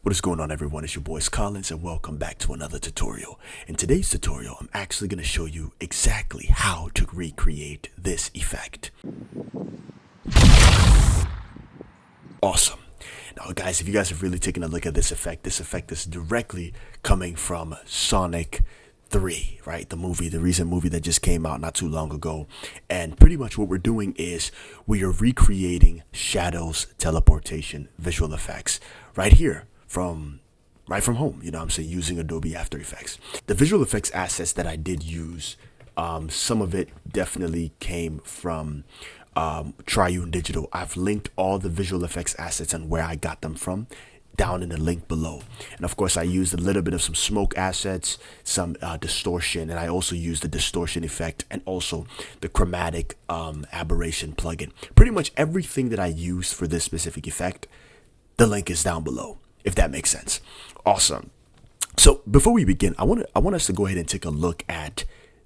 What is going on, everyone? It's your boy Collins and welcome back to another tutorial. In today's tutorial, I'm actually going to show you exactly how to recreate this effect. Awesome. Now guys, if you guys have really taken a look at this effect is directly coming from Sonic 3, right? The recent movie that just came out not too long ago. And pretty much what we're doing is we are recreating Shadow's teleportation visual effects right here right from home, I'm saying, using Adobe After Effects. The visual effects assets that I did use, some of it definitely came from Triune Digital. I've linked all the visual effects assets and where I got them from down in the link below. And of course I used a little bit of some smoke assets, some distortion, and I also used the distortion effect and also the Chromatic Aberration plugin. Pretty much everything that I used for this specific effect, the link is down below, if that makes sense. Awesome. So before we begin, I want us to go ahead and take a look at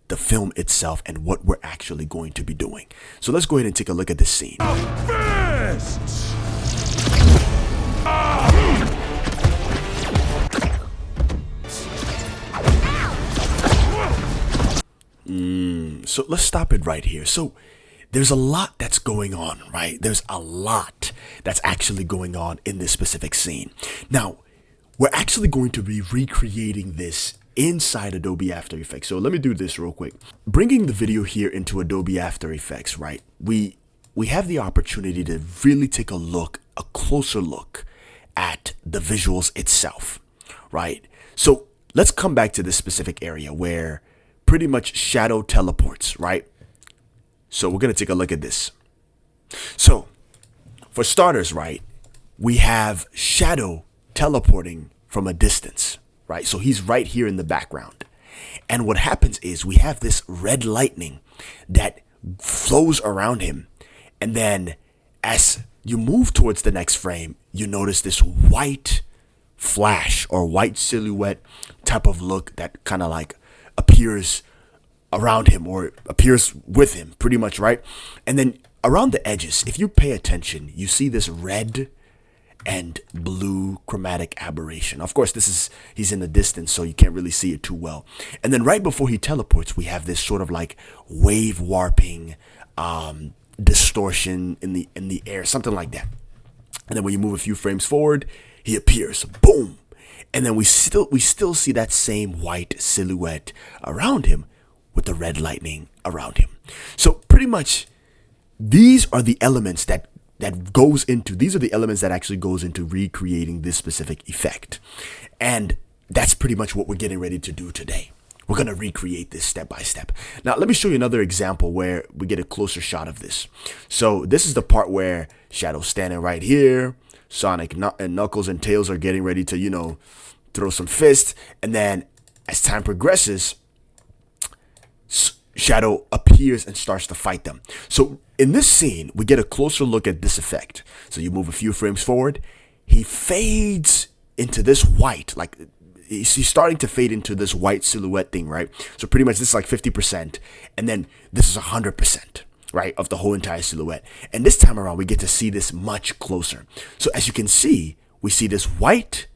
the film itself and what we're actually going to be doing. So let's go ahead and take a look at this scene. So let's stop it right here. So there's a lot that's going on, right? There's a lot that's actually going on in this specific scene. Now, we're actually going to be recreating this inside Adobe After Effects. So let me do this real quick. Bringing the video here into Adobe After Effects, right? We have the opportunity to really take a closer look at the visuals itself, right? So let's come back to this specific area where pretty much Shadow teleports, right? So we're going to take a look at this. So for starters, right, we have Shadow teleporting from a distance, right? So he's right here in the background. And what happens is we have this red lightning that flows around him. And then as you move towards the next frame, you notice this white flash or white silhouette type of look that kind of like appears around him or appears with him pretty much, right? And then around the edges, if you pay attention, you see this red and blue chromatic aberration. Of course, he's in the distance, so you can't really see it too well. And then right before he teleports, we have this sort of like wave warping distortion in the air, something like that. And then when you move a few frames forward, he appears, boom. And then we still see that same white silhouette around him with the red lightning around him. So pretty much these are the elements that actually goes into recreating this specific effect. And that's pretty much what we're getting ready to do today. We're going to recreate this step by step. Now, let me show you another example where we get a closer shot of this. So this is the part where Shadow's standing right here. Sonic and Knuckles and Tails are getting ready to, throw some fists. And then as time progresses, Shadow appears and starts to fight them. So in this scene, we get a closer look at this effect. So you move a few frames forward, he fades into this white, like he's starting to fade into this white silhouette thing, right? So pretty much this is like 50%, and then this is 100%, right, of the whole entire silhouette. And this time around, we get to see this much closer. So as you can see, we see this white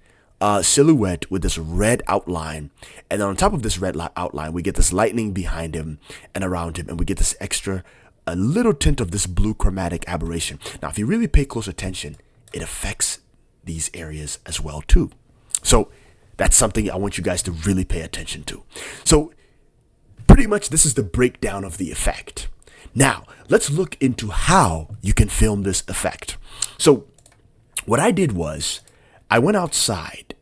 silhouette with this red outline, and then on top of this red outline we get this lightning behind him and around him, and we get this a little tint of this blue chromatic aberration. Now if you really pay close attention, it affects these areas as well too. So that's something I want you guys to really pay attention to. So pretty much this is the breakdown of the effect. Now let's look into how you can film this effect. So what I did was I went outside,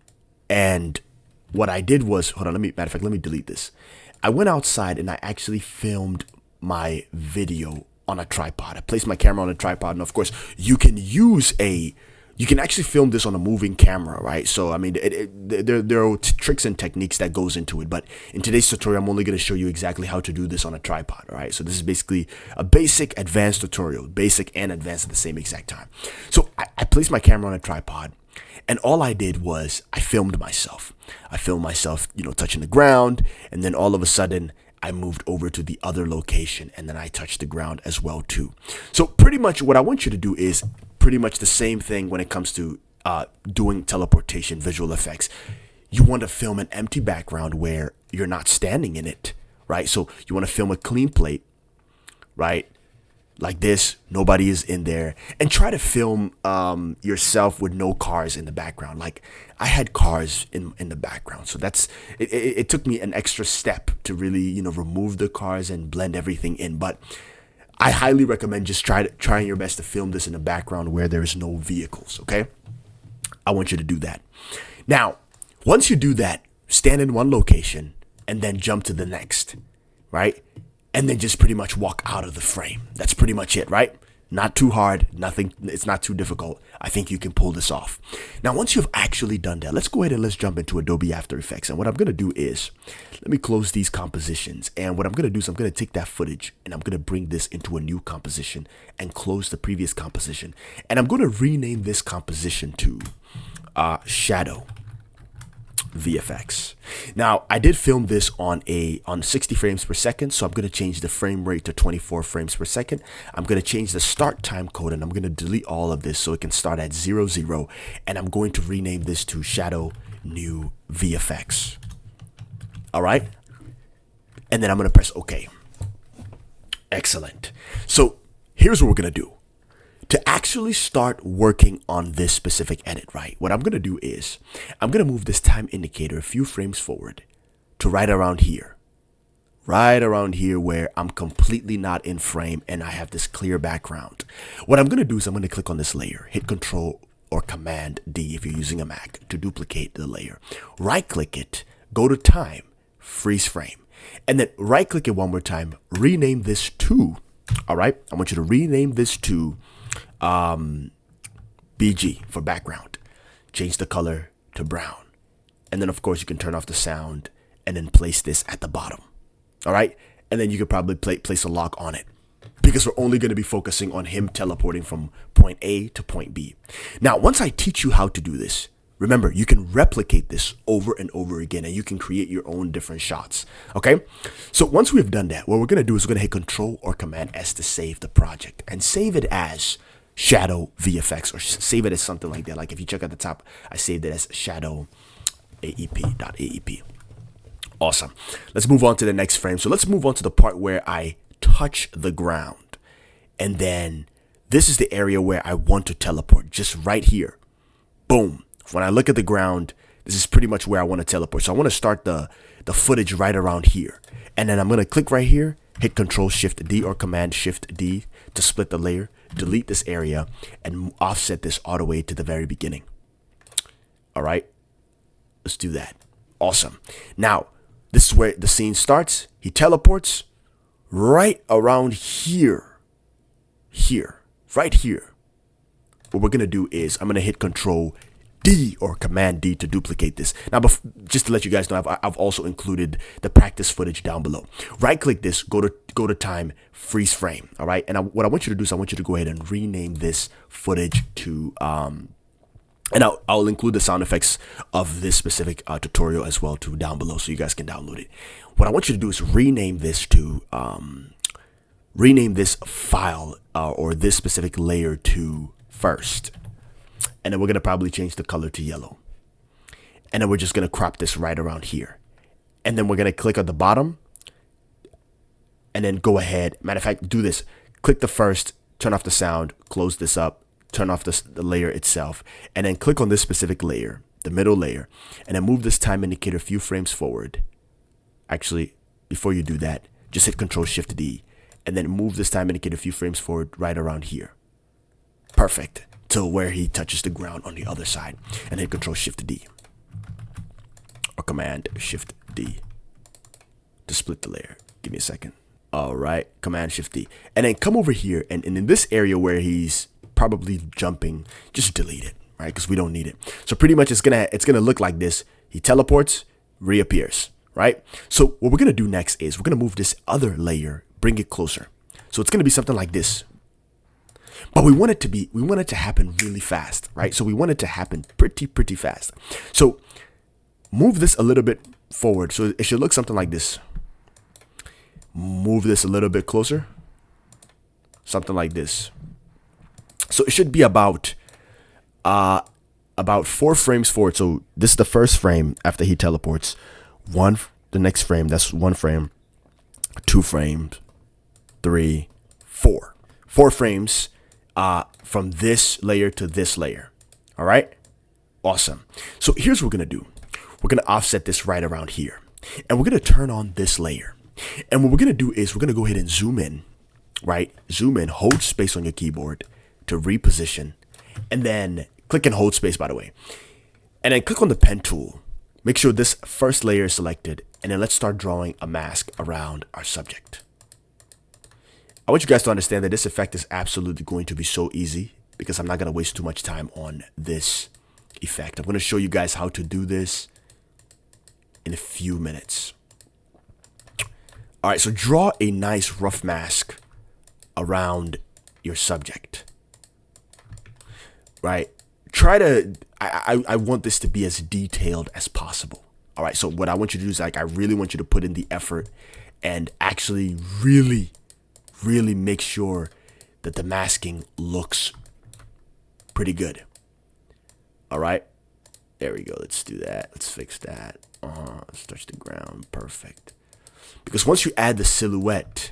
and what I did was, hold on, matter of fact, let me delete this. I went outside and I actually filmed my video on a tripod. I placed my camera on a tripod, and of course, you can actually film this on a moving camera, right? So, I mean, there are tricks and techniques that goes into it, but in today's tutorial, I'm only going to show you exactly how to do this on a tripod, all right? So this is basically a basic advanced tutorial, basic and advanced at the same exact time. So I placed my camera on a tripod, and all I did was I filmed myself. Touching the ground, and then all of a sudden I moved over to the other location, and then I touched the ground as well too. So pretty much what I want you to do is pretty much the same thing when it comes to doing teleportation visual effects, you want to film an empty background where you're not standing in it, right? So you want to film a clean plate, right? Like this, nobody is in there, and try to film yourself with no cars in the background. Like I had cars in the background, so it took me an extra step to really remove the cars and blend everything in. But I highly recommend just trying your best to film this in the background where there is no vehicles. Okay, I want you to do that. Now, once you do that, stand in one location and then jump to the next, right? And then just pretty much walk out of the frame. That's pretty much it, right? Not too hard, nothing, it's not too difficult. I think you can pull this off. Now, once you've actually done that, let's go ahead and let's jump into Adobe After Effects. And what I'm gonna do is, let me close these compositions. And what I'm gonna do is I'm gonna take that footage and I'm gonna bring this into a new composition and close the previous composition. And I'm gonna rename this composition to Shadow VFX. Now, I did film this on 60 frames per second, so I'm going to change the frame rate to 24 frames per second. I'm going to change the start time code, and I'm going to delete all of this so it can start at 00, and I'm going to rename this to Shadow New VFX. All right? And then I'm going to press OK. Excellent. So here's what we're going to do. To actually start working on this specific edit, right, what I'm going to do is I'm going to move this time indicator a few frames forward to right around here where I'm completely not in frame and I have this clear background. What I'm going to do is I'm going to click on this layer, hit Control or Command D if you're using a Mac to duplicate the layer. Right click it, go to time, freeze frame, and then right click it one more time, rename this to, all right, I want you to rename this to BG for background. Change the color to brown. And then of course you can turn off the sound and then place this at the bottom. All right. And then you could probably place a lock on it because we're only going to be focusing on him teleporting from point A to point B. Now, once I teach you how to do this, remember, you can replicate this over and over again and you can create your own different shots. Okay. So once we've done that, what we're going to do is we're going to hit Control or Command S to save the project and save it as Shadow VFX, or save it as something like that. Like if you check at the top, I saved it as Shadow AEP.AEP. Awesome. Let's move on to the next frame. So let's move on to the part where I touch the ground. And then this is the area where I want to teleport, just right here. Boom. When I look at the ground, this is pretty much where I want to teleport. So I want to start the footage right around here. And then I'm going to click right here, hit Control Shift D or Command Shift D to split the layer, delete this area, and offset this all the way to the very beginning. All right, let's do that. Awesome. Now, this is where the scene starts. He teleports right around here. Right here. What we're going to do is I'm going to hit Control D or Command D to duplicate this. Now, just to let you guys know, I've also included the practice footage down below. Right click this, go to time, freeze frame. All right. And what I want you to do is I want you to go ahead and rename this footage to, and I'll include the sound effects of this specific tutorial as well too down below so you guys can download it. What I want you to do is rename this to, rename this file or this specific layer to first. And then we're going to probably change the color to yellow. And then we're just going to crop this right around here. And then we're going to click on the bottom. And then go ahead. Matter of fact, do this. Click the first, turn off the sound, close this up, turn off the layer itself. And then click on this specific layer, the middle layer. And then move this time indicator a few frames forward. Actually, before you do that, just hit Control Shift D. And then move this time indicator a few frames forward right around here. Perfect. To where he touches the ground on the other side, and hit Control Shift D or Command Shift D to split the layer. Give me a second. All right, Command Shift D, and then come over here, and in this area where he's probably jumping, just delete it, right? Because we don't need it. So pretty much it's gonna look like this. He teleports, reappears, right? So what we're gonna do next is we're gonna move this other layer, bring it closer. So it's gonna be something like this. But we want it to happen really fast, right? So we want it to happen pretty fast. So move this a little bit forward. So it should look something like this. Move this a little bit closer. Something like this. So it should be about about 4 frames forward. So this is the first frame after he teleports. The next frame, that's 1 frame, 2 frames, 3, 4. 4 frames from this layer to this layer. All right, awesome. So here's what we're gonna do. We're gonna offset this right around here, and we're gonna turn on this layer. And what we're gonna do is we're gonna go ahead and zoom in, right? Zoom in, hold space on your keyboard to reposition, and then click and hold space, by the way. And then click on the pen tool. Make sure this first layer is selected, and then let's start drawing a mask around our subject. I want you guys to understand that this effect is absolutely going to be so easy because I'm not gonna waste too much time on this effect. I'm gonna show you guys how to do this in a few minutes. All right, so draw a nice rough mask around your subject, right? Try to, I want this to be as detailed as possible. All right, so what I want you to do is I really want you to put in the effort and actually really make sure that the masking looks pretty good. All right, there we go. Let's do that. Let's fix that. Let's touch the ground. Perfect. Because once you add the silhouette,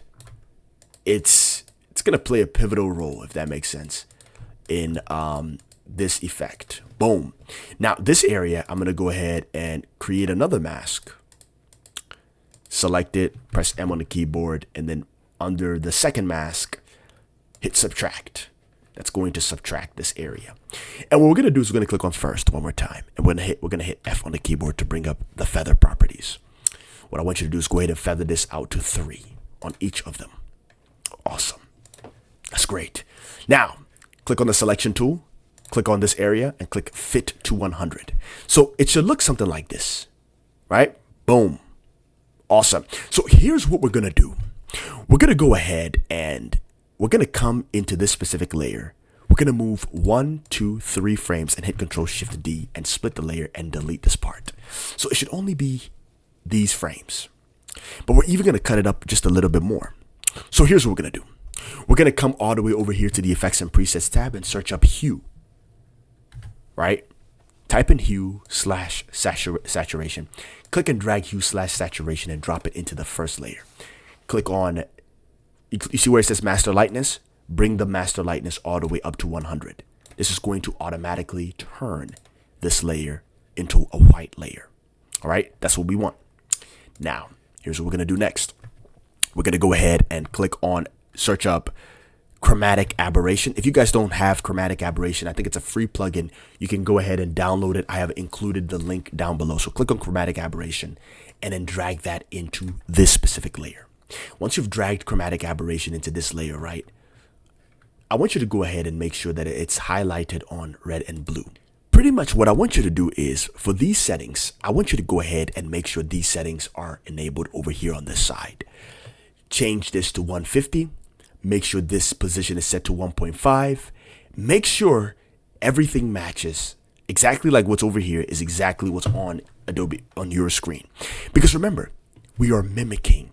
it's gonna play a pivotal role, if that makes sense, in this effect. Boom. Now this area, I'm gonna go ahead and create another mask. Select it, press M on the keyboard, and then under the second mask, hit subtract. That's going to subtract this area. And what we're gonna do is we're gonna click on first one more time, and we're gonna hit F on the keyboard to bring up the feather properties. What I want you to do is go ahead and feather this out to 3 on each of them. Awesome. That's great. Now, click on the selection tool, click on this area, and click Fit to 100. So it should look something like this, right? Boom. Awesome. So here's what we're going to do. We're going to go ahead and we're going to come into this specific layer. We're going to move 1, 2, 3 frames and hit Control-Shift-D and split the layer and delete this part. So it should only be these frames. But we're even going to cut it up just a little bit more. So here's what we're going to do. We're going to come all the way over here to the Effects and Presets tab and search up Hue. Right? Type in Hue/saturation. Click and drag Hue/saturation and drop it into the first layer. Click on, you see where it says Master Lightness? Bring the Master Lightness all the way up to 100. This is going to automatically turn this layer into a white layer. All right? That's what we want. Now, here's what we're going to do next. We're going to go ahead and click on, search up Chromatic Aberration. If you guys don't have Chromatic Aberration, I think it's a free plugin. You can go ahead and download it. I have included the link down below. So click on Chromatic Aberration and then drag that into this specific layer. Once you've dragged Chromatic Aberration into this layer, right, I want you to go ahead and make sure that it's highlighted on red and blue. Pretty much what I want you to do is, for these settings, I want you to go ahead and make sure these settings are enabled over here on this side. Change this to 150. Make sure this position is set to 1.5. Make sure everything matches exactly like what's over here is exactly what's on Adobe on your screen. Because remember, we are mimicking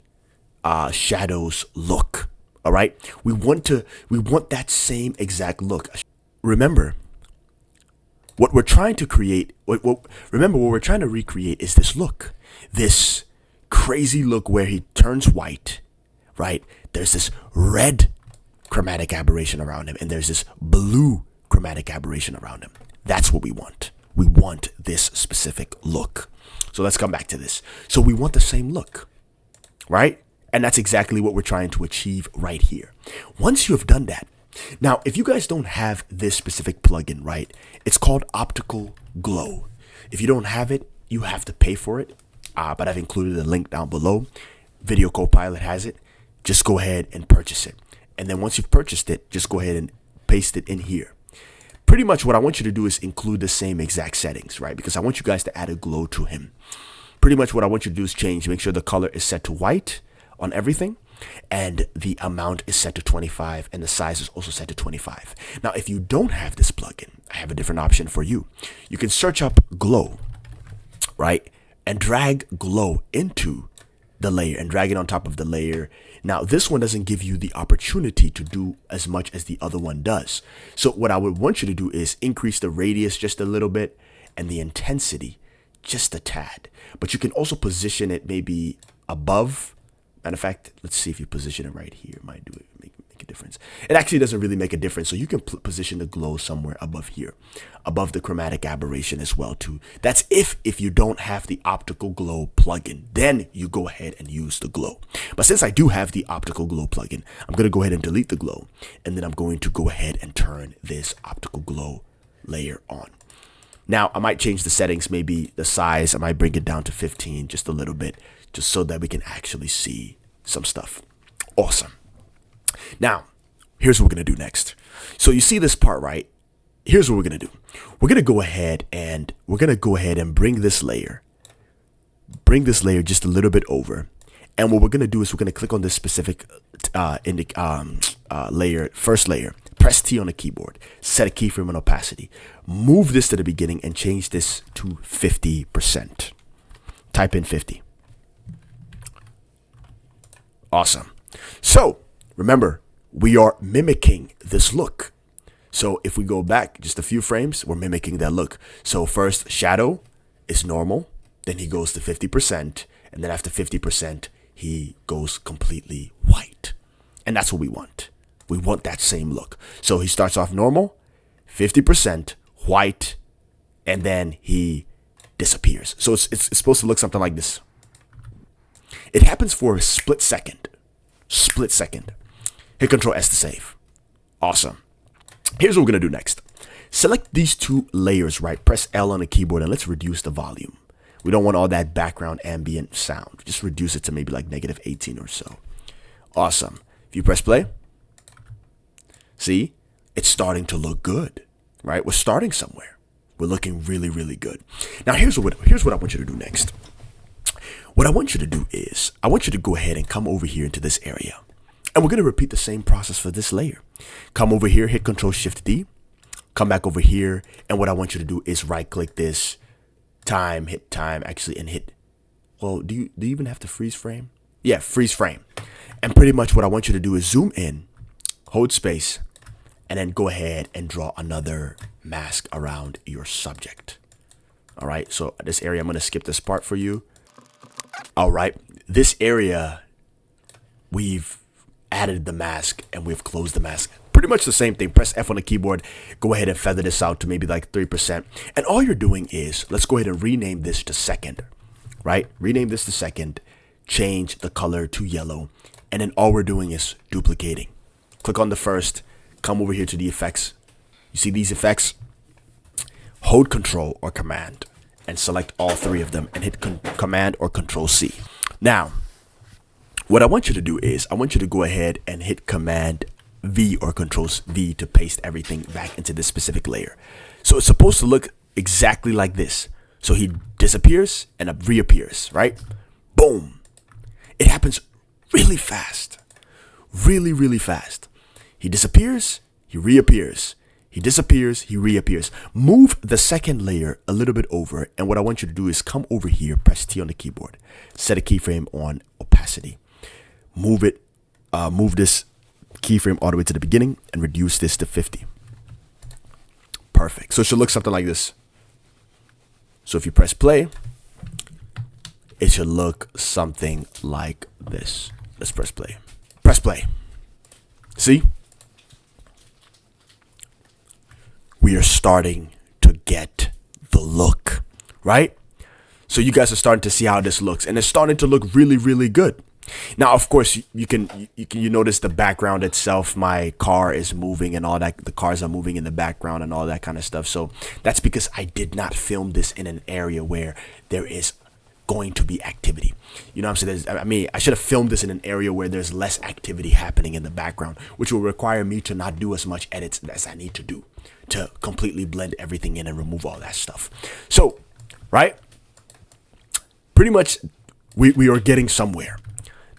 Shadow's look. All right, we want that same exact look. Remember, what we're trying to create, remember what we're trying to recreate is this look, this crazy look where he turns white, right? There's this red chromatic aberration around him, and there's this blue chromatic aberration around him. That's what we want. We want this specific look. So let's come back to this. So we want the same look, right? And that's exactly what we're trying to achieve right here. Once you have done that, now, if you guys don't have this specific plugin, right, it's called Optical Glow. If you don't have it, you have to pay for it. But I've included a link down below. Video Copilot has it. Just go ahead and purchase it. And then once you've purchased it, just go ahead and paste it in here. Pretty much what I want you to do is include the same exact settings, right? Because I want you guys to add a glow to him. Pretty much what I want you to do is make sure the color is set to white on everything. And the amount is set to 25 and the size is also set to 25. Now, if you don't have this plugin, I have a different option for you. You can search up glow, right? And drag glow into the layer and drag it on top of the layer. Now, this one doesn't give you the opportunity to do as much as the other one does. So what I would want you to do is increase the radius just a little bit and the intensity just a tad. But you can also position it maybe above. Matter of fact, let's see if you position it right here. It might do it, make a difference. It actually doesn't really make a difference. So you can position the glow somewhere above here, above the chromatic aberration as well too. That's if you don't have the optical glow plugin, then you go ahead and use the glow. But since I do have the optical glow plugin, I'm going to go ahead and delete the glow, and then I'm going to go ahead and turn this optical glow layer on. Now, I might change the settings, maybe the size. I might bring it down to 15 just a little bit, just so that we can actually see some stuff. Awesome. Now, here's what we're going to do next. So you see this part, right? Here's what we're going to do. We're going to go ahead and bring this layer just a little bit over. And what we're going to do is we're going to click on this specific layer, first layer. Press T on the keyboard, set a keyframe on opacity, move this to the beginning and change this to 50%. Type in 50. Awesome. So remember, we are mimicking this look. So if we go back just a few frames, we're mimicking that look. So first, Shadow is normal, then he goes to 50%, and then after 50%, he goes completely white. And that's what we want. We want that same look. So he starts off normal, 50%, white, and then he disappears. So it's supposed to look something like this. It happens for a split second. Split second. Hit Control S to save. Awesome. Here's what we're going to do next. Select these two layers, right? Press L on the keyboard and let's reduce the volume. We don't want all that background ambient sound. Just reduce it to maybe like -18 or so. Awesome. If you press play, see, it's starting to look good, right? We're starting somewhere. We're looking really, really good. Now, here's what I want you to do next. What I want you to do is, I want you to go ahead and come over here into this area. And we're going to repeat the same process for this layer. Come over here, hit Control Shift D, come back over here. And what I want you to do is right click this, hit time actually, and hit, well, do you even have to freeze frame? Yeah, freeze frame. And pretty much what I want you to do is zoom in, hold space, and then go ahead and draw another mask around your subject. All right, so this area, I'm going to skip this part for you. All right, this area, we've added the mask and we've closed the mask. Pretty much the same thing. Press F on the keyboard, go ahead and feather this out to maybe like 3%. And all you're doing is, let's go ahead and rename this to second, right? Rename this to second, change the color to yellow. And then all we're doing is duplicating. Click on the first, come over here to the effects. You see these effects? Hold Control or Command and select all three of them and hit Command or Control C. Now, what I want you to do is I want you to go ahead and hit Command V or Control V to paste everything back into this specific layer. So it's supposed to look exactly like this. So he disappears and reappears, right? Boom. It happens really fast. Really, really fast. He disappears, he reappears. He disappears, he reappears. Move the second layer a little bit over, and what I want you to do is come over here, press T on the keyboard, set a keyframe on opacity. Move it, move this keyframe all the way to the beginning and reduce this to 50. Perfect. So it should look something like this. So if you press play, it should look something like this. Let's press play. Press play. See? We are starting to get the look, right? So you guys are starting to see how this looks, and it's starting to look really, really good. Now, of course, you notice the background itself. My car is moving and all that. The cars are moving in the background and all that kind of stuff. So that's because I did not film this in an area where there is going to be activity. You know what I'm saying? I should have filmed this in an area where there's less activity happening in the background, which will require me to not do as much edits as I need to do to completely blend everything in and remove all that stuff. So, right? Pretty much we are getting somewhere.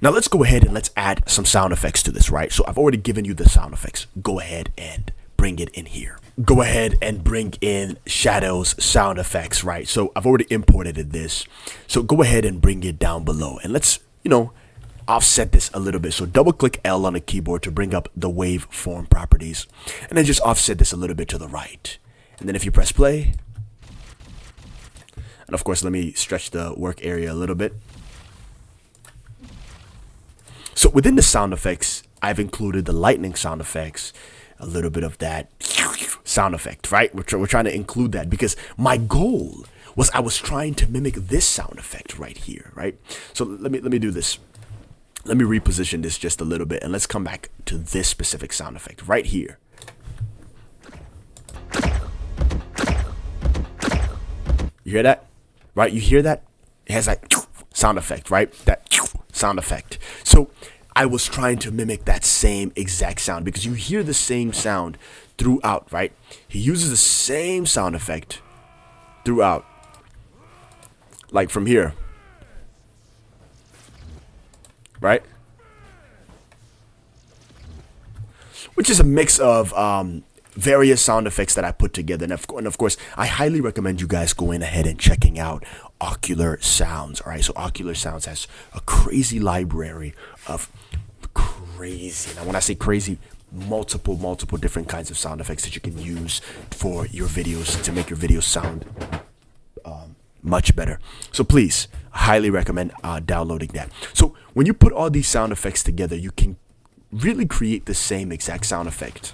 Now let's go ahead and let's add some sound effects to this, right? So I've already given you the sound effects. Go ahead and bring it in here. Go ahead and bring in Shadow's sound effects, right? So I've already imported this. So go ahead and bring it down below and let's you know, offset this a little bit. So double click L on the keyboard to bring up the waveform properties, and then just offset this a little bit to the right. And then if you press play, and of course, let me stretch the work area a little bit. So within the sound effects, I've included the lightning sound effects, a little bit of that sound effect, right? We're trying to include that because my goal was I was trying to mimic this sound effect right here, right? So let me do this. Let me reposition this just a little bit, and let's come back to this specific sound effect right here. You hear that? Right? You hear that? It has that sound effect, right? That sound effect. So I was trying to mimic that same exact sound because you hear the same sound throughout, right? He uses the same sound effect throughout. Like from here. Right? Which is a mix of various sound effects that I put together. And of course, I highly recommend you guys going ahead and checking out Ocular Sounds. All right, so Ocular Sounds has a crazy library of crazy, and when I say crazy, multiple different kinds of sound effects that you can use for your videos to make your videos sound much better. So please, I highly recommend downloading that. So when you put all these sound effects together, you can really create the same exact sound effect.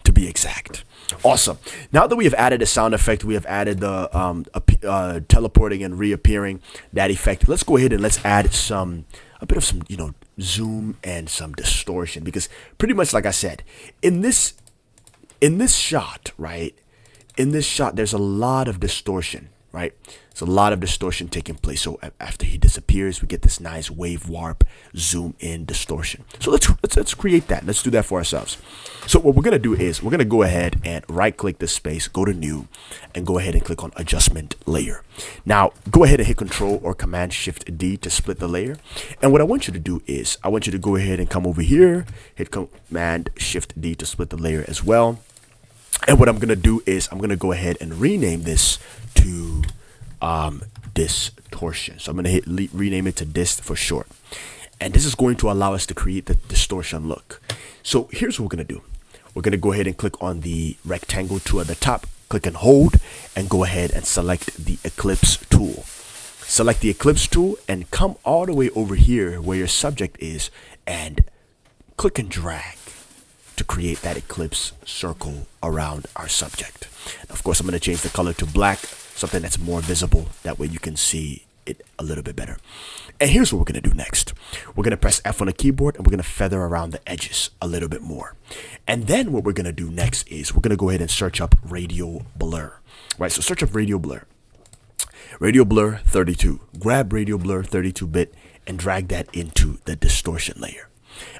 To be exact. Awesome. Now that we have added a sound effect, we have added the teleporting and reappearing, that effect. Let's go ahead and let's add a bit of some, you know, zoom and some distortion, because pretty much like I said, in this shot, right? In this shot, there's a lot of distortion, right? There's a lot of distortion taking place. So after he disappears, we get this nice wave warp, zoom in distortion. So let's create that. Let's do that for ourselves. So what we're gonna do is we're gonna go ahead and right click this space, go to new, and go ahead and click on adjustment layer. Now go ahead and hit Control or Command Shift D to split the layer. And what I want you to do is I want you to go ahead and come over here, hit Command Shift D to split the layer as well. And what I'm going to do is I'm going to go ahead and rename this to distortion. So I'm going to rename it to dist for short. And this is going to allow us to create the distortion look. So here's what we're going to do. We're going to go ahead and click on the rectangle tool at the top, click and hold, and go ahead and select the ellipse tool. Select the ellipse tool and come all the way over here where your subject is and click and drag to create that ellipse circle around our subject. Of course, I'm going to change the color to black, something that's more visible. That way you can see it a little bit better. And here's what we're going to do next. We're going to press F on the keyboard and we're going to feather around the edges a little bit more. And then what we're going to do next is we're going to go ahead and search up radial blur. Right, so search up radial blur. Radial blur 32. Grab radial blur 32-bit and drag that into the distortion layer.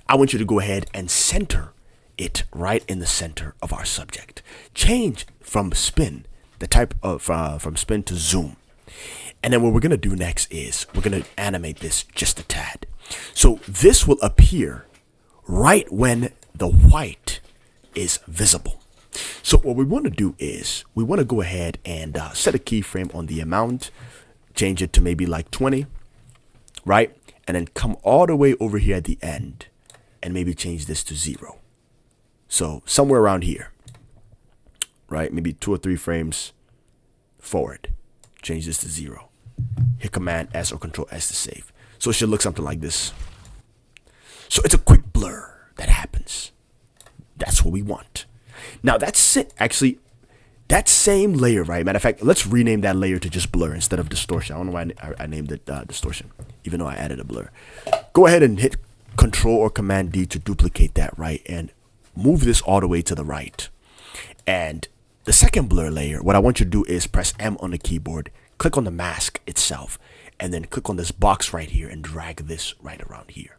I want you to go ahead and center it right in the center of our subject. Change from spin, the type of from spin to zoom. And then what we're going to do next is we're going to animate this just a tad. So this will appear right when the white is visible. So what we want to do is we want to go ahead and set a keyframe on the amount, change it to maybe like 20, right? And then come all the way over here at the end and maybe change this to 0. So somewhere around here, right? Maybe 2 or 3 frames forward. Change this to 0. Hit Command S or Control S to save. So it should look something like this. So it's a quick blur that happens. That's what we want. Now that's it. Actually, that same layer, right? Matter of fact, let's rename that layer to just blur instead of distortion. I don't know why I named it distortion, even though I added a blur. Go ahead and hit Control or Command D to duplicate that, right? And move this all the way to the right. And the second blur layer, what I want you to do is press M on the keyboard, click on the mask itself, and then click on this box right here and drag this right around here.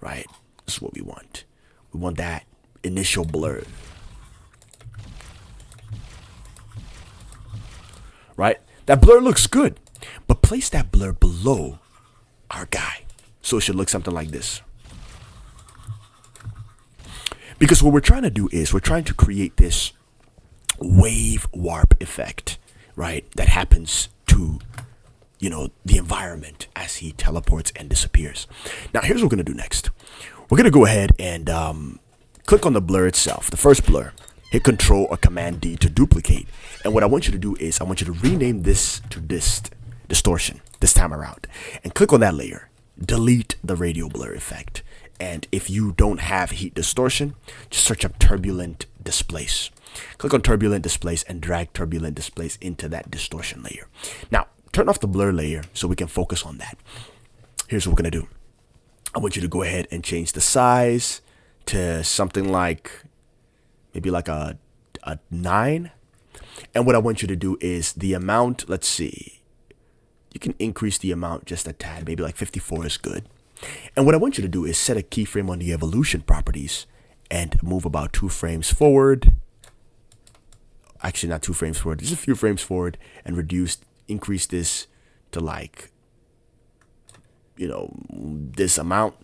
Right? This is what we want. We want that initial blur. Right? That blur looks good, but place that blur below our guy. So it should look something like this. Because what we're trying to do is we're trying to create this wave warp effect, right? That happens to you know, the environment as he teleports and disappears. Now, here's what we're going to do next. We're going to go ahead and click on the blur itself, the first blur. Hit Control or Command D to duplicate. And what I want you to do is I want you to rename this to distortion this time around. And click on that layer. Delete the radial blur effect. And if you don't have heat distortion, just search up turbulent displace. Click on turbulent displace and drag turbulent displace into that distortion layer. Now, turn off the blur layer so we can focus on that. Here's what we're going to do. I want you to go ahead and change the size to something like maybe like a 9. And what I want you to do is the amount, let's see, you can increase the amount just a tad, maybe like 54 is good. And what I want you to do is set a keyframe on the evolution properties and move about 2 frames forward. Actually, not 2 frames forward, just a few frames forward, and increase this to like, you know, this amount.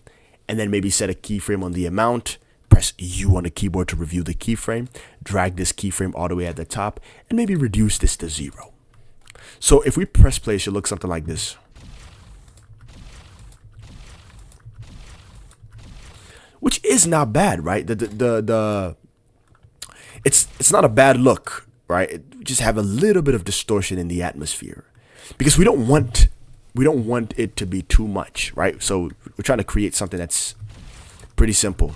And then maybe set a keyframe on the amount. Press U on the keyboard to review the keyframe. Drag this keyframe all the way at the top and maybe reduce this to 0. So if we press play, it should look something like this. Which is not bad, right? It's not a bad look, right? We just have a little bit of distortion in the atmosphere because we don't want it to be too much, right? So we're trying to create something that's pretty simple.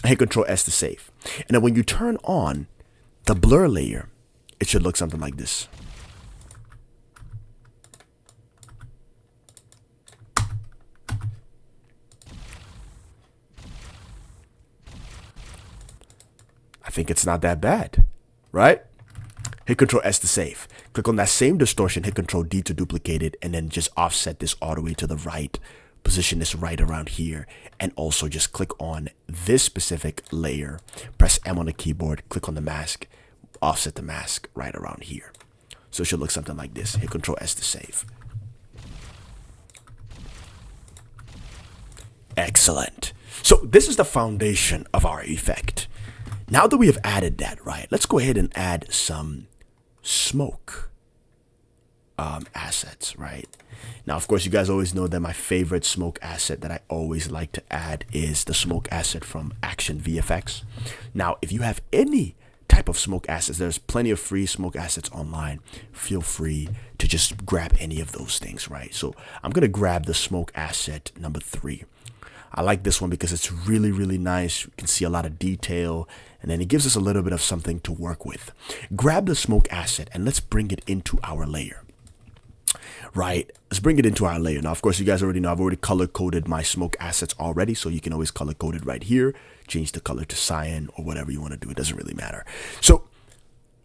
Hit Control S to save. And then when you turn on the blur layer, it should look something like this. I think it's not that bad, right? Hit Control S to save. Click on that same distortion, hit Control D to duplicate it, and then just offset this all the way to the right. Position this right around here, and also just click on this specific layer. Press M on the keyboard, click on the mask, offset the mask right around here. So it should look something like this. Hit Control S to save. Excellent. So this is the foundation of our effect. Now that we have added that, right, let's go ahead and add some smoke assets, right? Now, of course, you guys always know that my favorite smoke asset that I always like to add is the smoke asset from Action VFX. Now, if you have any type of smoke assets, there's plenty of free smoke assets online. Feel free to just grab any of those things, right? So I'm going to grab the smoke asset number 3. I like this one because it's really, really nice. You can see a lot of detail, and then it gives us a little bit of something to work with. Grab the smoke asset and let's bring it into our layer. Right, let's bring it into our layer. Now, of course, you guys already know I've already color coded my smoke assets already, so you can always color code it right here. Change the color to cyan or whatever you want to do. It doesn't really matter. So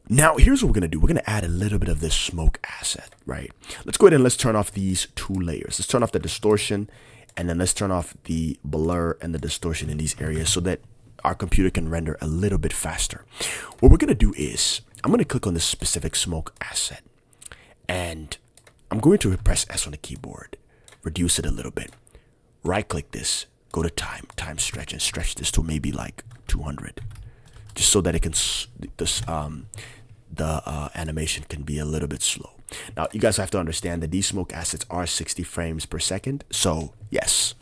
now here's what we're going to do. We're going to add a little bit of this smoke asset, right? Let's go ahead and let's turn off these 2 layers. Let's turn off the distortion, and then let's turn off the blur and the distortion in these areas so that our computer can render a little bit faster. What we're going to do is I'm going to click on this specific smoke asset, and I'm going to press S on the keyboard, reduce it a little bit, right click this, go to time stretch, and stretch this to maybe like 200, just so that it can, the animation can be a little bit slow. Now, you guys have to understand that these smoke assets are 60 frames per second. So yes,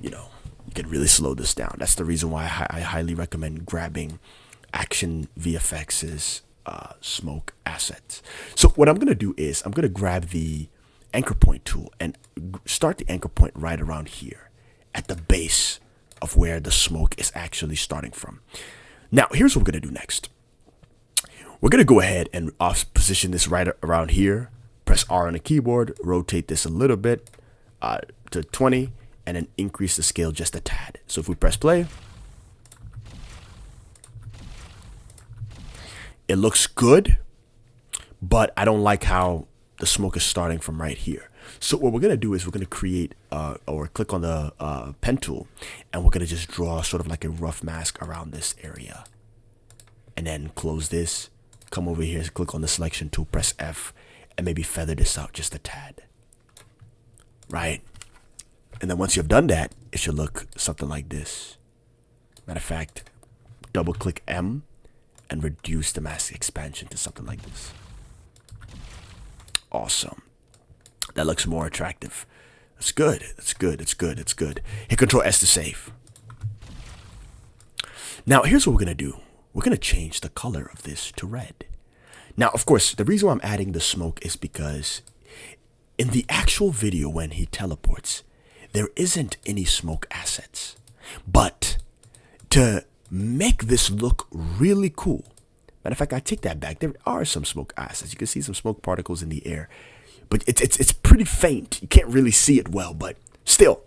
you know, you can really slow this down. That's the reason why I highly recommend grabbing Action VFX's smoke assets. So what I'm going to do is I'm going to grab the anchor point tool and start the anchor point right around here at the base of where the smoke is actually starting from. Now, here's what we're going to do next. We're going to go ahead and position this right around here. Press R on the keyboard, rotate this a little bit to 20, and then increase the scale just a tad. So if we press play, it looks good, but I don't like how the smoke is starting from right here. So what we're going to do is we're going to create or click on the pen tool, and we're going to just draw sort of like a rough mask around this area. And then close this, come over here, click on the selection tool, press F, and maybe feather this out just a tad. Right? And then once you've done that, it should look something like this. Matter of fact, double click M and reduce the mask expansion to something like this. Awesome. That looks more attractive. That's good. That's good. It's good. It's good. Hit Control S to save. Now, here's what we're going to do. We're going to change the color of this to red. Now, of course, the reason why I'm adding the smoke is because in the actual video when he teleports, there isn't any smoke assets. But to make this look really cool, matter of fact, I take that back. There are some smoke assets. You can see some smoke particles in the air, but it's pretty faint. You can't really see it well, but still.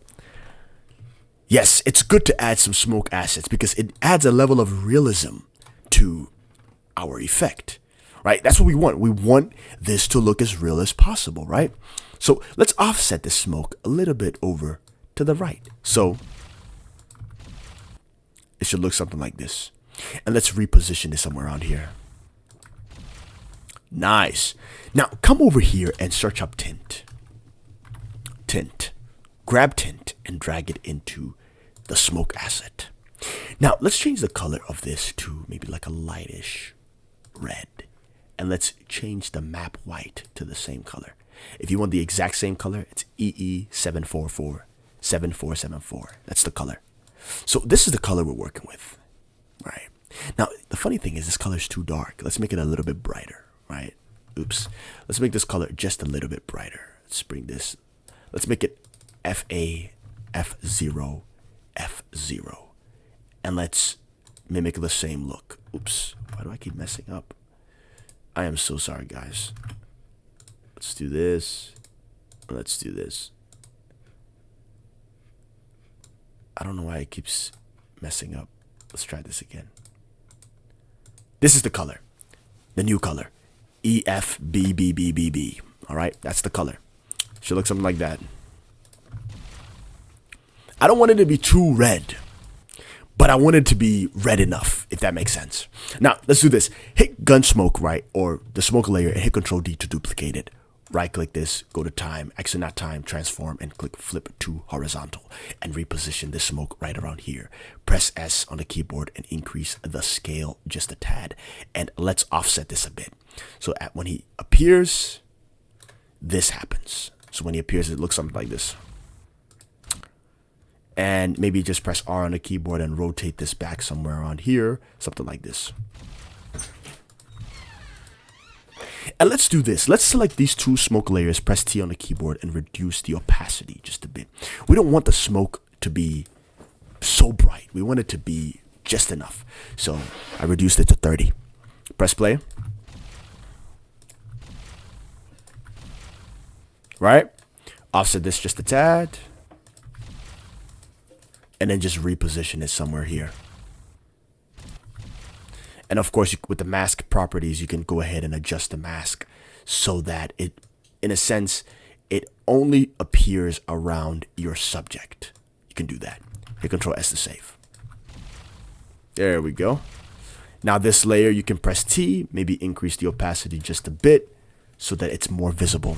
Yes, it's good to add some smoke assets because it adds a level of realism to our effect, right? That's what we want. We want this to look as real as possible, right? So let's offset the smoke a little bit over to the right. So it should look something like this. And let's reposition it somewhere around here. Nice. Now come over here and search up tint. Tint. Grab tint and drag it into the smoke asset. Now let's change the color of this to maybe like a lightish red. And let's change the map white to the same color. If you want the exact same color, it's EE7447474. That's the color. So this is the color we're working with, right? Now, the funny thing is this color is too dark. Let's make it a little bit brighter, right? Oops. Let's make this color just a little bit brighter. Let's bring this. Let's make it FA, F0, F0. And let's mimic the same look. Oops. Why do I keep messing up? I am so sorry, guys. Let's do this. Let's do this. I don't know why it keeps messing up. Let's try this again. This is the color. The new color. EFBBBBB. All right, that's the color. Should look something like that. I don't want it to be too red, but I want it to be red enough, if that makes sense. Now, let's do this. Hit gun smoke, right, or the smoke layer, and hit Control D to duplicate it. Right click this, go to time, actually not time, transform, and click flip to horizontal and reposition this smoke right around here. Press S on the keyboard and increase the scale just a tad. And let's offset this a bit. So when he appears, this happens. So when he appears, it looks something like this. And maybe just press R on the keyboard and rotate this back somewhere around here, something like this. And let's do this. Let's select these two smoke layers, press T on the keyboard, and reduce the opacity just a bit. We don't want the smoke to be so bright. We want it to be just enough. So I reduced it to 30. Press play. Right? Offset this just a tad. And then just reposition it somewhere here. And of course, with the mask properties, you can go ahead and adjust the mask so that it, in a sense, it only appears around your subject. You can do that. Hit Control S to save. There we go. Now this layer, you can press T, maybe increase the opacity just a bit so that it's more visible.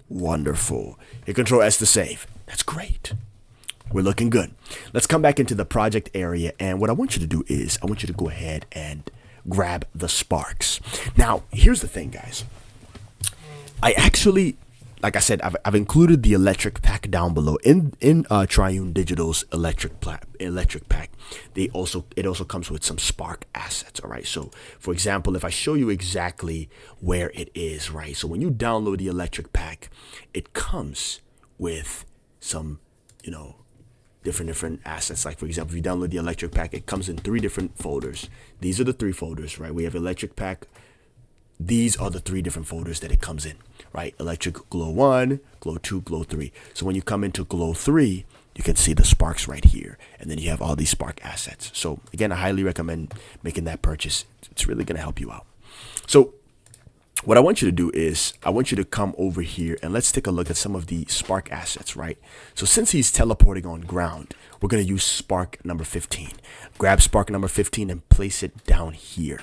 Wonderful. Hit Control S to save. That's great. We're looking good. Let's come back into the project area. And what I want you to do is I want you to go ahead and grab the sparks. Now, here's the thing, guys. I actually, like I said, I've included the electric pack down below in Triune Digital's electric pack. It also comes with some spark assets. All right. So, for example, if I show you exactly where it is, right? So when you download the electric pack, it comes with some, different assets. Like, for example, if you download the electric pack, it comes in 3 different folders. These are the 3 folders, right? We have electric pack. These are the 3 different folders that it comes in, right? Electric glow 1, glow 2, glow 3. So when you come into glow 3, you can see the sparks right here. And then you have all these spark assets. So again, I highly recommend making that purchase. It's really going to help you out. So what I want you to do is I want you to come over here and let's take a look at some of the spark assets, right? So since he's teleporting on ground, we're going to use spark number 15. Grab spark number 15 and place it down here.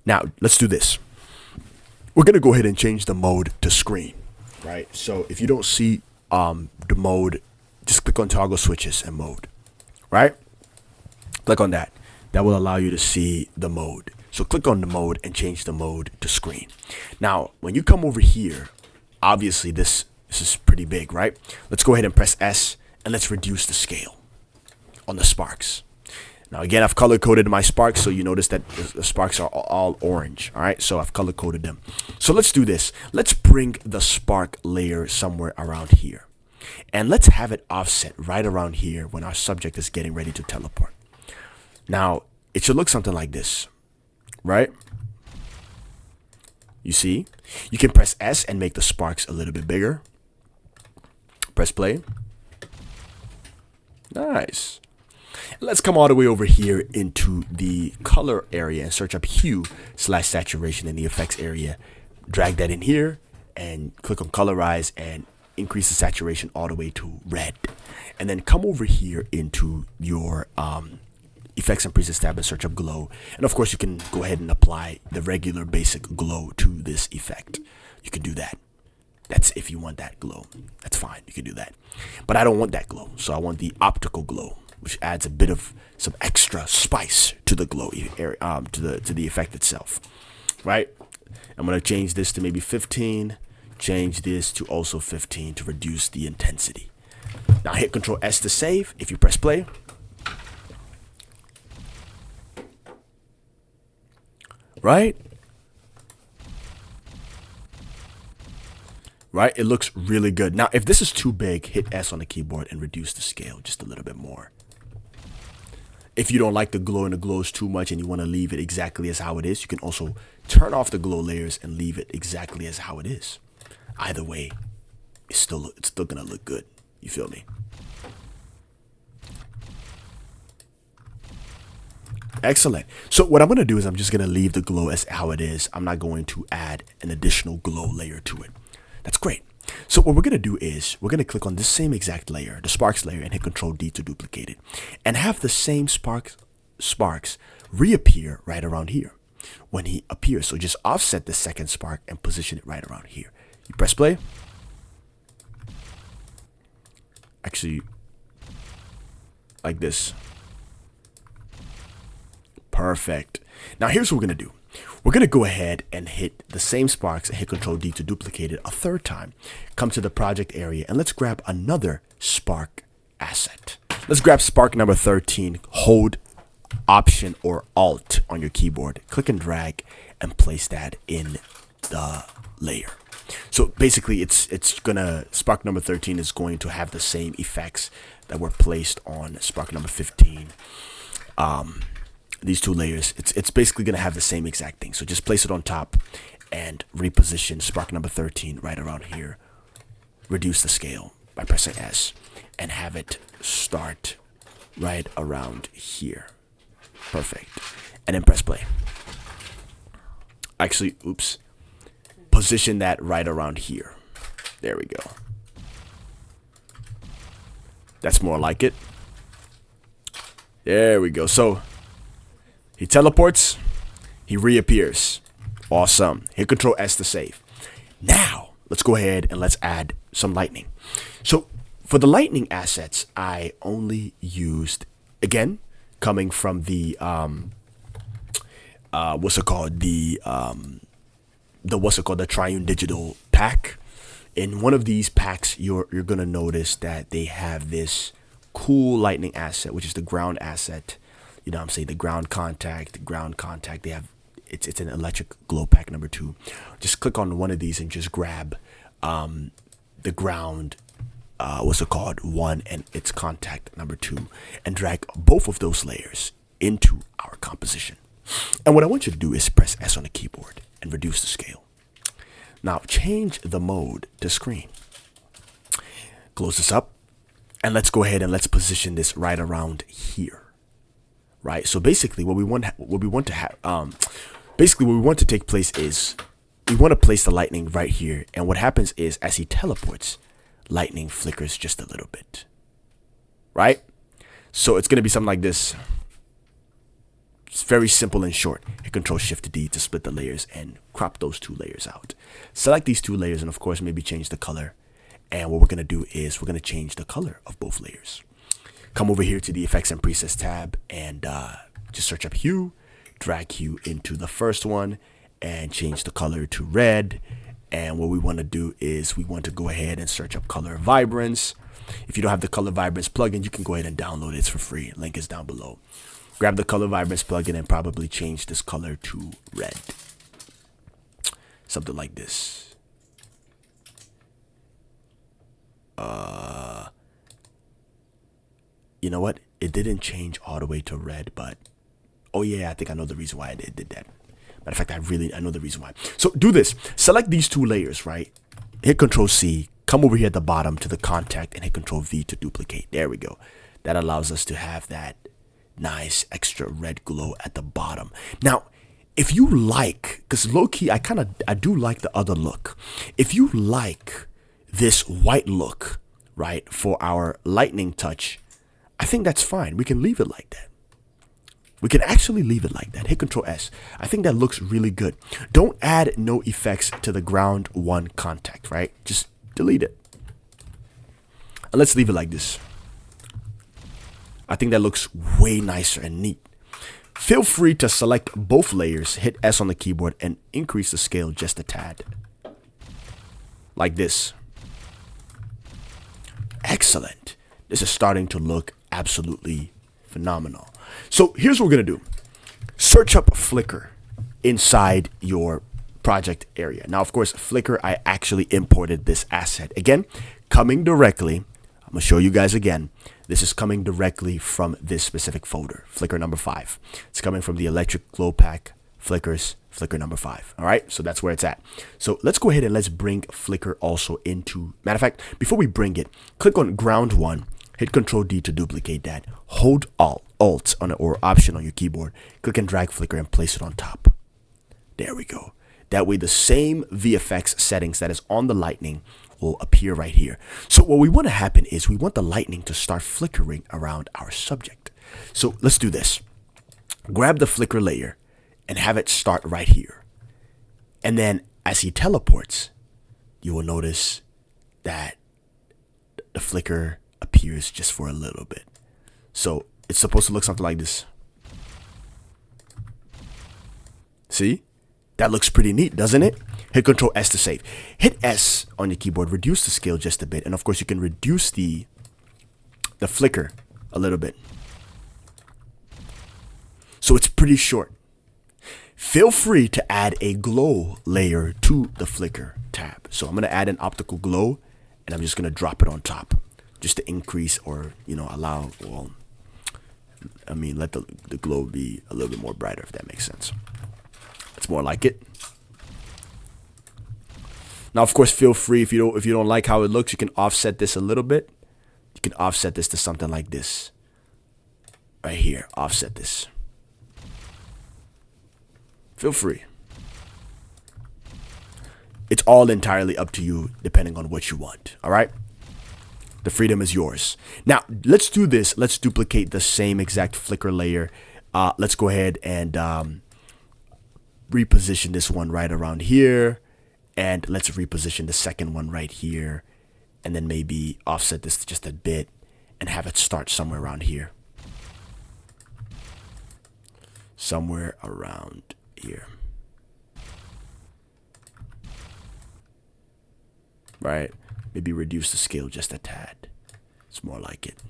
Now, let's do this. We're going to go ahead and change the mode to screen, right? So if you don't see the mode, just click on toggle switches and mode, right? Click on that. That will allow you to see the mode. So click on the mode and change the mode to screen. Now, when you come over here, obviously this is pretty big, right? Let's go ahead and press S and let's reduce the scale on the sparks. Now again, I've color coded my sparks, so you notice that the sparks are all orange. All right, so I've color coded them. So let's do this. Let's bring the spark layer somewhere around here, and let's have it offset right around here when our subject is getting ready to teleport. Now it should look something like this, right? You see, you can press S and make the sparks a little bit bigger. Press play. Nice. Let's come all the way over here into the color area and search up hue/saturation in the effects area. Drag that in here and click on colorize and increase the saturation all the way to red. And then come over here into your effects and presets tab and search up glow. And of course you can go ahead and apply the regular basic glow to this effect. You can do that. That's if you want that glow. That's fine. You can do that. But I don't want that glow. So I want the optical glow, which adds a bit of some extra spice to the glow area, to the effect itself, right? I'm gonna change this to maybe 15. Change this to also 15 to reduce the intensity. Now hit Control S to save. If you press play, right? Right, it looks really good. Now, if this is too big, hit S on the keyboard and reduce the scale just a little bit more. If you don't like the glow and the glows too much and you want to leave it exactly as how it is, you can also turn off the glow layers and leave it exactly as how it is. Either way, it's still gonna look good. You feel me? Excellent. So what I'm gonna do is I'm just gonna leave the glow as how it is. I'm not going to add an additional glow layer to it. That's great. So what we're going to do is we're going to click on this same exact layer, the sparks layer, and hit Control D to duplicate it and have the same sparks reappear right around here when he appears. So just offset the second spark and position it right around here. You press play. Actually, like this. Perfect. Now here's what we're going to do. We're going to go ahead and hit the same sparks and hit Control D to duplicate it a third time. Come to the project area and let's grab another spark asset. Let's grab spark number 13. Hold Option or Alt on your keyboard. Click and drag and place that in the layer. So basically it's gonna, spark number 13 is going to have the same effects that were placed on spark number 15. These two layers, it's basically going to have the same exact thing. So just place it on top and reposition spark number 13 right around here. Reduce the scale by pressing S and have it start right around here. Perfect. And then press play. Actually, oops. Position that right around here. There we go. That's more like it. There we go. So he teleports, he reappears. Awesome. Hit Control S to save. Now, let's go ahead and let's add some lightning. So for the lightning assets, I only used, again, coming from the the Triune Digital pack. In one of these packs, you're gonna notice that they have this cool lightning asset, which is the ground asset. You know what I'm saying? The ground contact. They have it's an electric glow pack number 2. Just click on one of these and just grab the ground one and its contact number 2 and drag both of those layers into our composition. And what I want you to do is press S on the keyboard and reduce the scale. Now change the mode to screen. Close this up and let's go ahead and let's position this right around here. Right, so basically what we want to take place is we want to place the lightning right here, and what happens is as he teleports, lightning flickers just a little bit, right? So it's going to be something like this. It's very simple and short. Hit Control Shift D to split the layers and crop those 2 layers out. Select these 2 layers and of course maybe change the color, and what we're going to do is we're going to change the color of both layers. Come over here to the Effects and Presets tab and just search up Hue, drag hue into the first one and change the color to red. And what we want to do is we want to go ahead and search up color vibrance. If you don't have the color vibrance plugin, you can go ahead and download it. It's for free. Link is down below. Grab the color vibrance plugin and probably change this color to red. Something like this. You know what? It didn't change all the way to red, but oh yeah, I think I know the reason why it did that. Matter of fact, I know the reason why. So do this. Select these two layers, right? Hit Control C, come over here at the bottom to the contact and hit Control V to duplicate. There we go. That allows us to have that nice extra red glow at the bottom. Now, if you like, because low-key, I do like the other look. If you like this white look, right, for our lightning touch, I think that's fine. We can leave it like that. We can actually leave it like that. Hit Control S. I think that looks really good. Don't add no effects to the ground one contact, right? Just delete it. And let's leave it like this. I think that looks way nicer and neat. Feel free to select both layers, hit S on the keyboard, and increase the scale just a tad. Like this. Excellent. This is starting to look absolutely phenomenal. So here's what we're going to do. Search up Flicker inside your project area. Now, of course, Flicker, I actually imported this asset. Again, coming directly, I'm going to show you guys again. This is coming directly from this specific folder, Flicker number 5. It's coming from the Electric Glow Pack Flickers, Flicker number 5. All right, so that's where it's at. So let's go ahead and let's bring Flicker also into, matter of fact, before we bring it, click on ground 1, hit Control D to duplicate that, hold Alt on or Option on your keyboard, click and drag Flicker and place it on top. There we go. That way the same VFX settings that is on the lightning will appear right here. So what we want to happen is we want the lightning to start flickering around our subject. So let's do this. Grab the flicker layer and have it start right here. And then as he teleports, you will notice that the flicker appears just for a little bit. So it's supposed to look something like this. See? That looks pretty neat, doesn't it? Hit Control S to save. Hit S on your keyboard, reduce the scale just a bit, and of course you can reduce the flicker a little bit. So it's pretty short. Feel free to add a glow layer to the flicker tab. So I'm going to add an optical glow, and I'm just going to drop it on top, just to increase or, allow, well, I mean, let the glow be a little bit more brighter, if that makes sense. It's more like it. Now, of course, feel free if you don't like how it looks, you can offset this a little bit. You can offset this to something like this. Right here, offset this. Feel free. It's all entirely up to you, depending on what you want. All right? The freedom is yours. Now, let's do this. Let's duplicate the same exact flicker layer. Let's go ahead and reposition this one right around here, and let's reposition the second one right here, and then maybe offset this just a bit and have it start somewhere around here. Somewhere around here. Right? Maybe reduce the scale just a tad. It's more like it.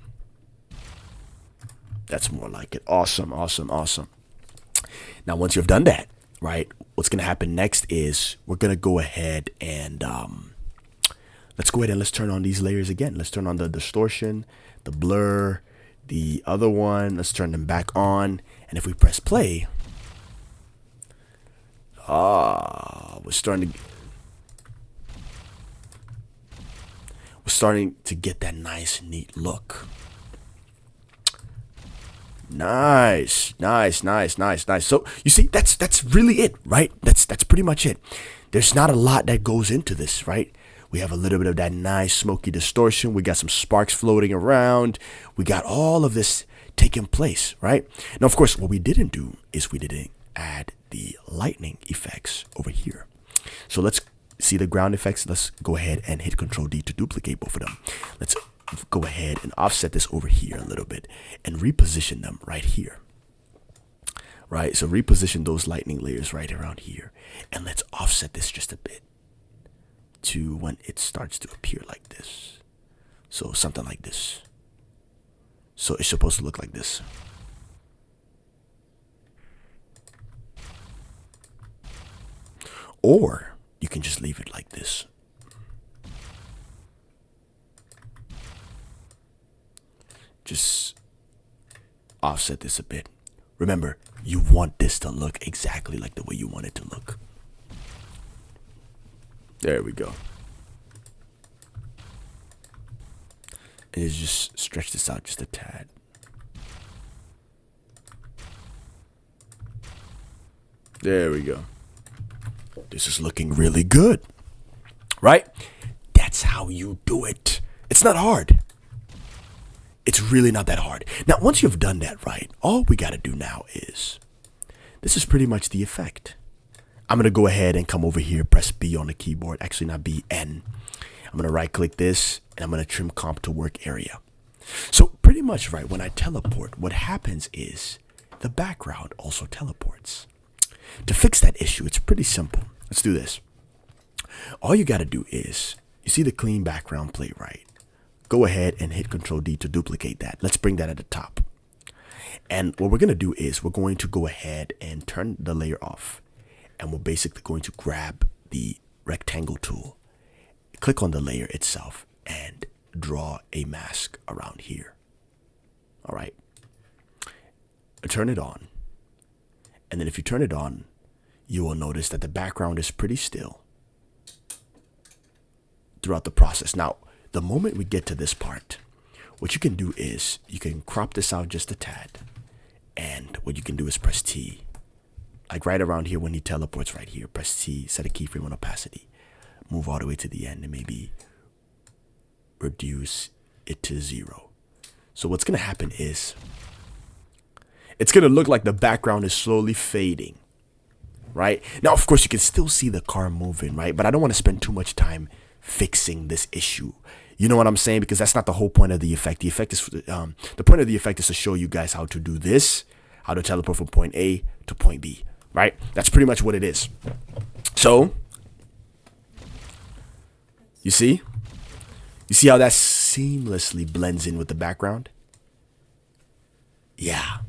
That's more like it. Awesome, awesome, awesome. Now, once you've done that, right, what's going to happen next is we're going to go ahead and let's go ahead and let's turn on these layers again. Let's turn on the distortion, the blur, the other one. Let's turn them back on. And if we press play, we're starting to get that nice, neat look. Nice. So you see, that's really it, right? That's pretty much it. There's not a lot that goes into this, right? We have a little bit of that nice smoky distortion. We got some sparks floating around. We got all of this taking place, right? Now, of course, what we didn't do is we didn't add the lightning effects over here. So let's see the ground effects. Let's go ahead and hit Control D to duplicate both of them. Let's go ahead and offset this over here a little bit and reposition them right here. right? So reposition those lightning layers right around here. And let's offset this just a bit to when it starts to appear like this. So something like this. So it's supposed to look like this. Or you can just leave it like this. Just offset this a bit. Remember, you want this to look exactly like the way you want it to look. There we go. And just stretch this out just a tad. There we go. This is looking really good, right? That's how you do it. It's not hard. It's really not that hard. Now, once you've done that right, all we got to do now is, this is pretty much the effect. I'm going to go ahead and come over here, press B on the keyboard. Actually, not B, N. I'm going to right click this and I'm going to trim comp to work area. So pretty much, right, when I teleport, what happens is the background also teleports. To fix that issue, it's pretty simple. Let's do this. All you got to do is, you see the clean background plate, right? Go ahead and hit Control D to duplicate that. Let's bring that at the top. And what we're going to do is we're going to go ahead and turn the layer off. And we're basically going to grab the rectangle tool, click on the layer itself, and draw a mask around here. All right. Turn it on. And then if you turn it on, you will notice that the background is pretty still throughout the process. Now, the moment we get to this part, what you can do is you can crop this out just a tad. And what you can do is press T. Like right around here when he teleports right here, press T, set a keyframe on opacity. Move all the way to the end and maybe reduce it to 0. So what's going to happen is it's going to look like the background is slowly fading, right? Now, of course, you can still see the car moving, right? But I don't want to spend too much time fixing this issue. You know what I'm saying? Because that's not the whole point of the effect. The effect is the point of the effect is to show you guys how to do this, how to teleport from point A to point B, right? That's pretty much what it is. So, you see? You see how that seamlessly blends in with the background? Yeah.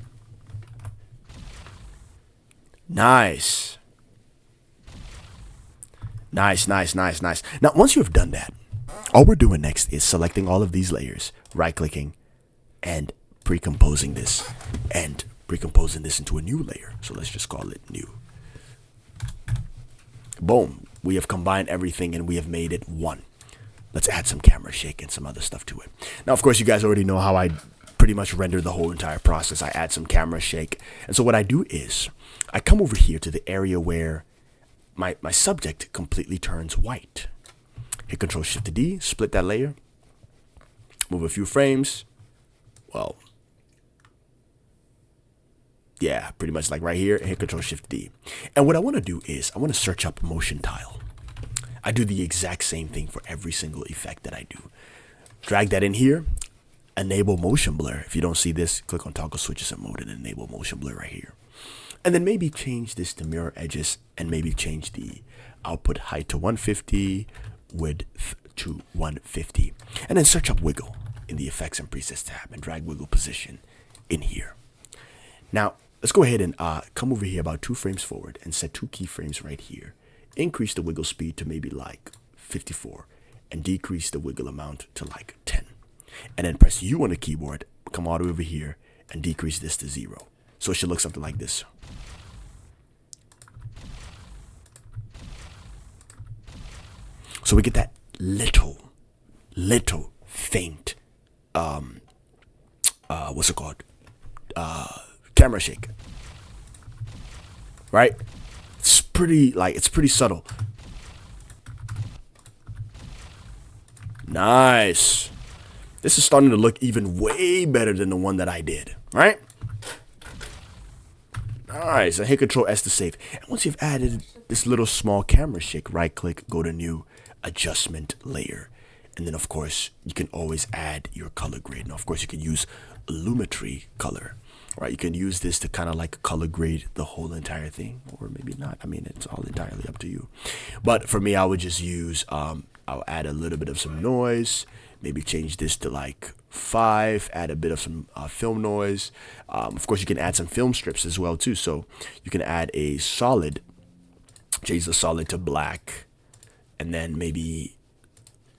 Nice. Nice, nice, nice, nice. Now, once you have done that, all we're doing next is selecting all of these layers, right-clicking, and pre-composing this, and pre-composing this into a new layer. So let's just call it new. Boom. We have combined everything and we have made it one. Let's add some camera shake and some other stuff to it. Now, of course, you guys already know how I pretty much render the whole entire process. I add some camera shake. And so what I do is I come over here to the area where my subject completely turns white. Hit Control Shift D, split that layer, move a few frames. Well, yeah, pretty much like right here, hit Control Shift D. And what I want to do is I want to search up motion tile. I do the exact same thing for every single effect that I do. Drag that in here, enable motion blur. If you don't see this, click on toggle switches and mode and enable motion blur right here. And then maybe change this to mirror edges and maybe change the output height to 150, width to 150. And then search up wiggle in the effects and presets tab and drag wiggle position in here. Now, let's go ahead and come over here about 2 frames forward and set 2 keyframes right here. Increase the wiggle speed to maybe like 54 and decrease the wiggle amount to like 10. And then press U on the keyboard, come all the way over here and decrease this to 0. So it should look something like this. So we get that little faint, what's it called? Camera shake, right? It's pretty subtle. Nice. This is starting to look even way better than the one that I did, right? Nice. And hit Control S to save. And once you've added this little small camera shake, right click, go to new adjustment layer. And then of course you can always add your color grade. Now of course you can use Lumetri color, right? You can use this to kind of like color grade the whole entire thing, or maybe not. I mean, it's all entirely up to you. But for me, I would just use, I'll add a little bit of some noise, maybe change this to like 5, add a bit of some film noise. Of course, you can add some film strips as well too. So you can add a solid, change the solid to black, and then maybe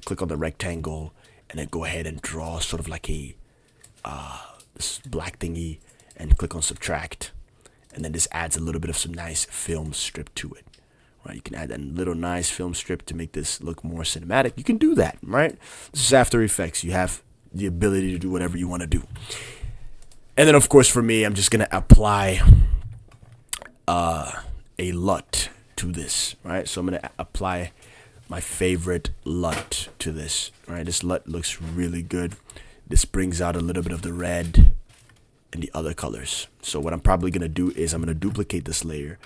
click on the rectangle and then go ahead and draw sort of like a this black thingy, and click on subtract, and then this adds a little bit of some nice film strip to it, right? You can add that little nice film strip to make this look more cinematic. You can do that, right? This is After Effects. You have the ability to do whatever you want to do. And then of course for me, I'm just gonna apply a LUT to this, right? So I'm gonna apply my favorite LUT to this, right? This LUT looks really good. This brings out a little bit of the red and the other colors. So what I'm probably gonna do is I'm gonna duplicate this layer,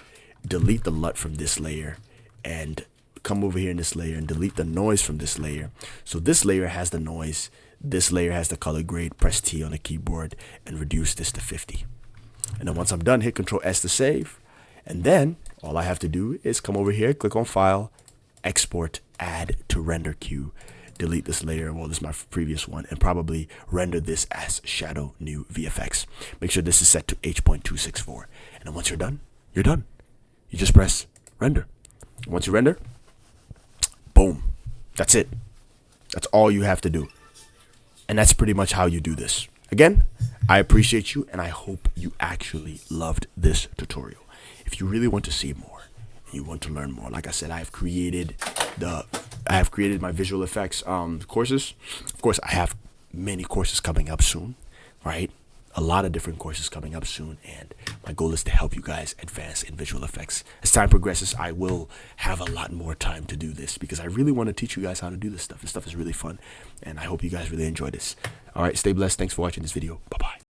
delete the LUT from this layer, and come over here in this layer and delete the noise from this layer. So this layer has the noise, this layer has the color grade. Press T on the keyboard and reduce this to 50. And then once I'm done, hit Control S to save. And then all I have to do is come over here, click on File, Export, Add to Render Queue. Delete this layer, well, this is my previous one, and probably render this as Shadow New VFX. Make sure this is set to H.264. And then once you're done, you're done. You just press render. Once you render, boom. That's it. That's all you have to do. And that's pretty much how you do this. Again, I appreciate you, and I hope you actually loved this tutorial. If you really want to see more, and you want to learn more, like I said, I have created my visual effects courses. Of course, I have many courses coming up soon, right? A lot of different courses coming up soon, and my goal is to help you guys advance in visual effects. As time progresses, I will have a lot more time to do this because I really want to teach you guys how to do this stuff. This stuff is really fun, and I hope you guys really enjoy this. All right, stay blessed. Thanks for watching this video. Bye-bye.